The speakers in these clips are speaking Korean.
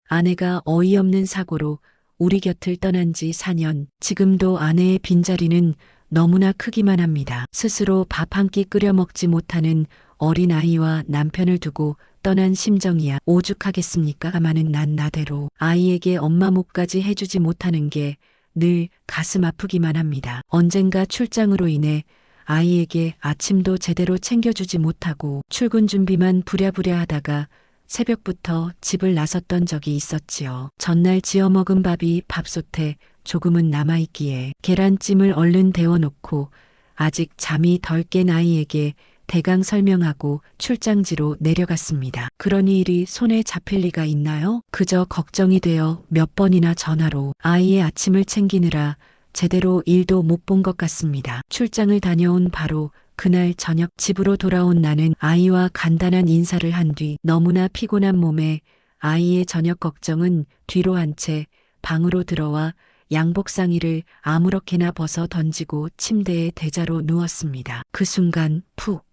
아내가 어이없는 사고로 우리 곁을 떠난 지 4년. 지금도 아내의 빈자리는 너무나 크기만 합니다. 스스로 밥 한 끼 끓여 먹지 못하는 어린 아이와 남편을 두고 떠난 심정이야 오죽하겠습니까? 가만은 난 나대로 아이에게 엄마 목까지 해주지 못하는 게 늘 가슴 아프기만 합니다. 언젠가 출장으로 인해 아이에게 아침도 제대로 챙겨주지 못하고 출근 준비만 부랴부랴 하다가 새벽부터 집을 나섰던 적이 있었지요. 전날 지어 먹은 밥이 밥솥에 조금은 남아있기에 계란찜을 얼른 데워놓고 아직 잠이 덜 깬 아이에게 대강 설명하고 출장지로 내려갔습니다. 그런 일이 손에 잡힐 리가 있나요? 그저 걱정이 되어 몇 번이나 전화로 아이의 아침을 챙기느라 제대로 일도 못 본 것 같습니다. 출장을 다녀온 바로 그날 저녁 집으로 돌아온 나는 아이와 간단한 인사를 한 뒤 너무나 피곤한 몸에 아이의 저녁 걱정은 뒤로 한 채 방으로 들어와 양복 상의를 아무렇게나 벗어 던지고 침대에 대자로 누웠습니다. 그 순간 푹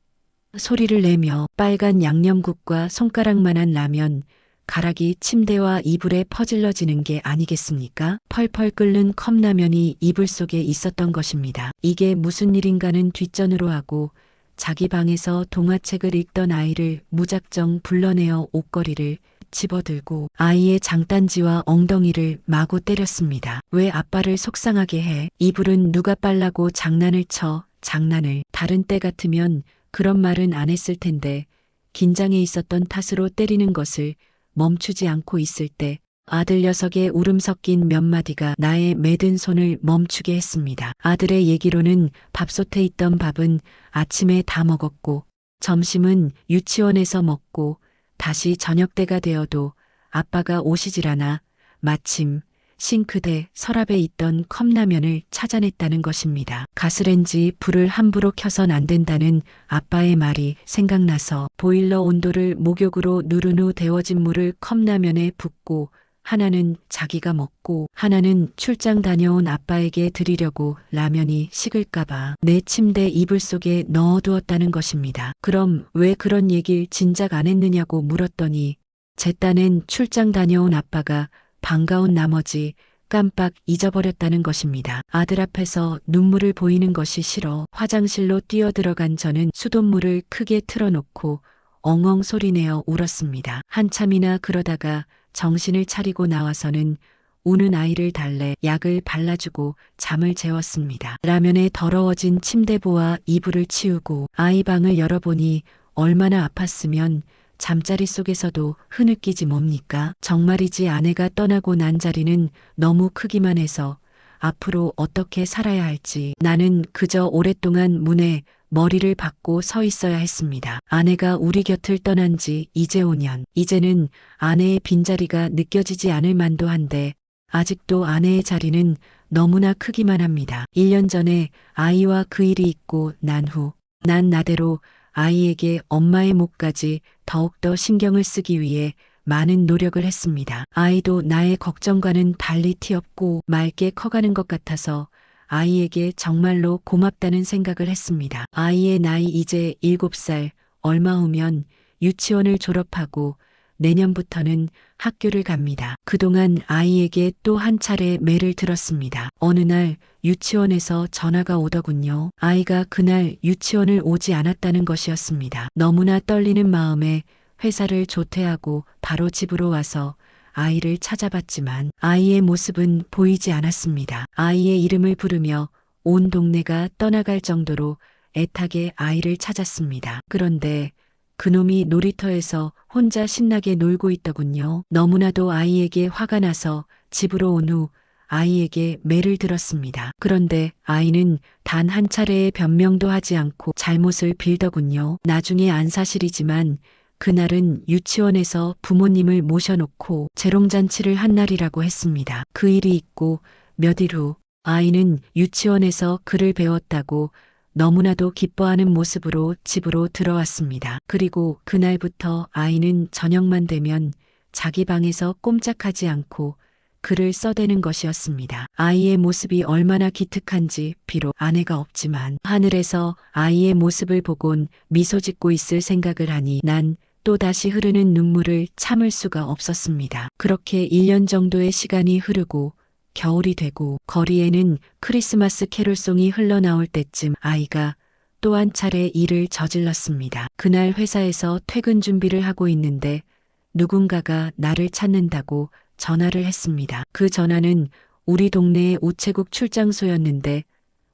소리를 내며 빨간 양념국과 손가락만한 라면, 가락이 침대와 이불에 퍼질러지는 게 아니겠습니까? 펄펄 끓는 컵라면이 이불 속에 있었던 것입니다. 이게 무슨 일인가는 뒷전으로 하고 자기 방에서 동화책을 읽던 아이를 무작정 불러내어 옷걸이를 집어들고 아이의 장단지와 엉덩이를 마구 때렸습니다. 왜 아빠를 속상하게 해? 이불은 누가 빨라고 장난을 쳐? 장난을. 다른 때 같으면 그런 말은 안 했을 텐데 긴장해 있었던 탓으로 때리는 것을 멈추지 않고 있을 때 아들 녀석의 울음 섞인 몇 마디가 나의 매든 손을 멈추게 했습니다. 아들의 얘기로는 밥솥에 있던 밥은 아침에 다 먹었고 점심은 유치원에서 먹고 다시 저녁 때가 되어도 아빠가 오시질 않아 마침 싱크대 서랍에 있던 컵라면을 찾아냈다는 것입니다. 가스렌지 불을 함부로 켜선 안 된다는 아빠의 말이 생각나서 보일러 온도를 목욕으로 누른 후 데워진 물을 컵라면에 붓고 하나는 자기가 먹고 하나는 출장 다녀온 아빠에게 드리려고 라면이 식을까봐 내 침대 이불 속에 넣어두었다는 것입니다. 그럼 왜 그런 얘길 진작 안 했느냐고 물었더니 제 딴엔 출장 다녀온 아빠가 반가운 나머지 깜빡 잊어버렸다는 것입니다. 아들 앞에서 눈물을 보이는 것이 싫어 화장실로 뛰어들어간 저는 수돗물을 크게 틀어놓고 엉엉 소리내어 울었습니다. 한참이나 그러다가 정신을 차리고 나와서는 우는 아이를 달래 약을 발라주고 잠을 재웠습니다. 라면에 더러워진 침대보와 이불을 치우고 아이 방을 열어보니 얼마나 아팠으면 잠자리 속에서도 흐느끼지 뭡니까? 정말이지 아내가 떠나고 난 자리는 너무 크기만 해서 앞으로 어떻게 살아야 할지 나는 그저 오랫동안 문에 머리를 박고 서 있어야 했습니다. 아내가 우리 곁을 떠난 지 이제 5년. 이제는 아내의 빈자리가 느껴지지 않을 만도 한데 아직도 아내의 자리는 너무나 크기만 합니다. 1년 전에 아이와 그 일이 있고 난 후 난 나대로 아이에게 엄마의 몫까지 더욱더 신경을 쓰기 위해 많은 노력을 했습니다. 아이도 나의 걱정과는 달리 튀었고 맑게 커가는 것 같아서 아이에게 정말로 고맙다는 생각을 했습니다. 아이의 나이 이제 7살, 얼마 후면 유치원을 졸업하고 내년부터는 학교를 갑니다. 그동안 아이에게 또 한 차례 매를 들었습니다. 어느 날 유치원에서 전화가 오더군요. 아이가 그날 유치원을 오지 않았다는 것이었습니다. 너무나 떨리는 마음에 회사를 조퇴하고 바로 집으로 와서 아이를 찾아봤지만 아이의 모습은 보이지 않았습니다. 아이의 이름을 부르며 온 동네가 떠나갈 정도로 애타게 아이를 찾았습니다. 그런데 그놈이 놀이터에서 혼자 신나게 놀고 있더군요. 너무나도 아이에게 화가 나서 집으로 온 후 아이에게 매를 들었습니다. 그런데 아이는 단 한 차례의 변명도 하지 않고 잘못을 빌더군요. 나중에 안 사실이지만 그날은 유치원에서 부모님을 모셔놓고 재롱잔치를 한 날이라고 했습니다. 그 일이 있고 몇 일 후 아이는 유치원에서 글을 배웠다고 너무나도 기뻐하는 모습으로 집으로 들어왔습니다. 그리고 그날부터 아이는 저녁만 되면 자기 방에서 꼼짝하지 않고 글을 써대는 것이었습니다. 아이의 모습이 얼마나 기특한지 비록 아내가 없지만 하늘에서 아이의 모습을 보곤 미소 짓고 있을 생각을 하니 난 또다시 흐르는 눈물을 참을 수가 없었습니다. 그렇게 1년 정도의 시간이 흐르고 겨울이 되고 거리에는 크리스마스 캐롤송이 흘러나올 때쯤 아이가 또 한 차례 일을 저질렀습니다. 그날 회사에서 퇴근 준비를 하고 있는데 누군가가 나를 찾는다고 전화를 했습니다. 그 전화는 우리 동네의 우체국 출장소였는데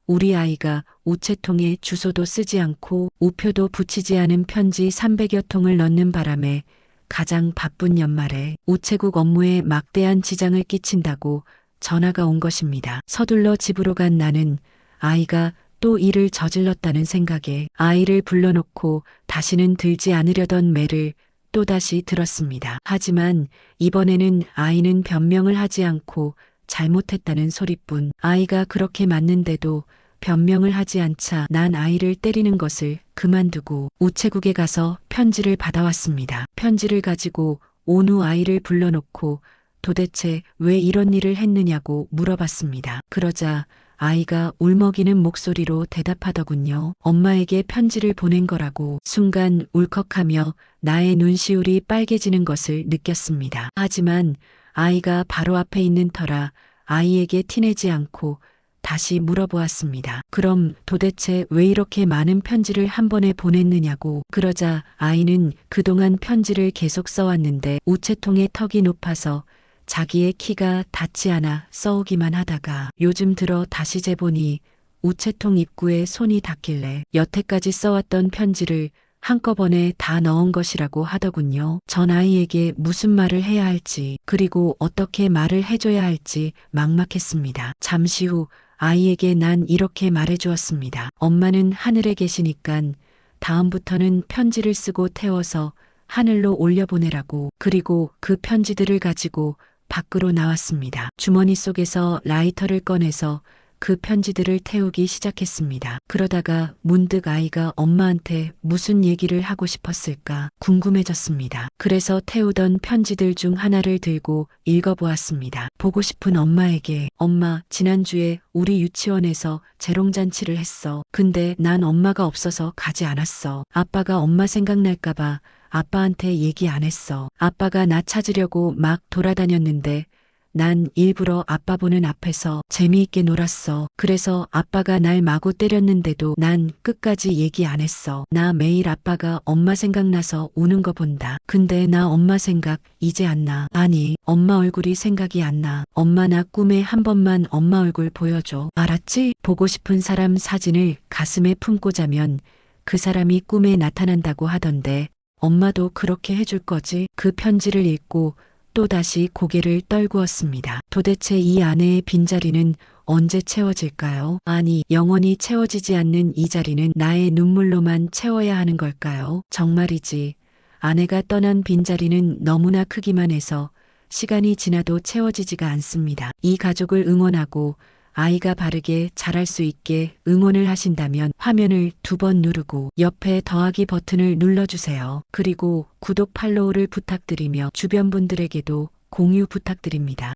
우리 아이가 우체통에 주소도 쓰지 않고 우표도 붙이지 않은 편지 300여 통을 넣는 바람에 가장 바쁜 연말에 우체국 업무에 막대한 지장을 끼친다고 전화가 온 것입니다. 서둘러 집으로 간 나는 아이가 또 일을 저질렀다는 생각에 아이를 불러놓고 다시는 들지 않으려던 매를 또다시 들었습니다. 하지만 이번에는 아이는 변명을 하지 않고 잘못했다는 소리뿐. 아이가 그렇게 맞는데도 변명을 하지 않자 난 아이를 때리는 것을 그만두고 우체국에 가서 편지를 받아왔습니다. 편지를 가지고 온 후 아이를 불러놓고 도대체 왜 이런 일을 했느냐고 물어봤습니다. 그러자 아이가 울먹이는 목소리로 대답하더군요. 엄마에게 편지를 보낸 거라고. 순간 울컥하며 나의 눈시울이 빨개지는 것을 느꼈습니다. 하지만 아이가 바로 앞에 있는 터라 아이에게 티내지 않고 다시 물어보았습니다. 그럼 도대체 왜 이렇게 많은 편지를 한 번에 보냈느냐고. 그러자 아이는 그동안 편지를 계속 써왔는데 우체통의 턱이 높아서 자기의 키가 닿지 않아 써오기만 하다가 요즘 들어 다시 재보니 우체통 입구에 손이 닿길래 여태까지 써왔던 편지를 한꺼번에 다 넣은 것이라고 하더군요. 전 아이에게 무슨 말을 해야 할지 그리고 어떻게 말을 해줘야 할지 막막했습니다. 잠시 후 아이에게 난 이렇게 말해주었습니다. 엄마는 하늘에 계시니깐 다음부터는 편지를 쓰고 태워서 하늘로 올려보내라고. 그리고 그 편지들을 가지고 밖으로 나왔습니다. 주머니 속에서 라이터를 꺼내서 그 편지들을 태우기 시작했습니다. 그러다가 문득 아이가 엄마한테 무슨 얘기를 하고 싶었을까 궁금해졌습니다. 그래서 태우던 편지들 중 하나를 들고 읽어보았습니다. 보고 싶은 엄마에게. 엄마, 지난주에 우리 유치원에서 재롱잔치를 했어. 근데 난 엄마가 없어서 가지 않았어. 아빠가 엄마 생각날까봐 아빠한테 얘기 안 했어. 아빠가 나 찾으려고 막 돌아다녔는데 난 일부러 아빠 보는 앞에서 재미있게 놀았어. 그래서 아빠가 날 마구 때렸는데도 난 끝까지 얘기 안 했어. 나 매일 아빠가 엄마 생각나서 우는 거 본다. 근데 나 엄마 생각 이제 안 나. 아니, 엄마 얼굴이 생각이 안 나. 엄마 나 꿈에 한 번만 엄마 얼굴 보여줘. 알았지? 보고 싶은 사람 사진을 가슴에 품고 자면 그 사람이 꿈에 나타난다고 하던데 엄마도 그렇게 해줄 거지? 그 편지를 읽고 또다시 고개를 떨구었습니다. 도대체 이 아내의 빈자리는 언제 채워질까요? 아니, 영원히 채워지지 않는 이 자리는 나의 눈물로만 채워야 하는 걸까요? 정말이지. 아내가 떠난 빈자리는 너무나 크기만 해서 시간이 지나도 채워지지가 않습니다. 이 가족을 응원하고 아이가 바르게 자랄 수 있게 응원을 하신다면 화면을 2번 누르고 옆에 더하기 버튼을 눌러주세요. 그리고 구독 팔로우를 부탁드리며 주변 분들에게도 공유 부탁드립니다.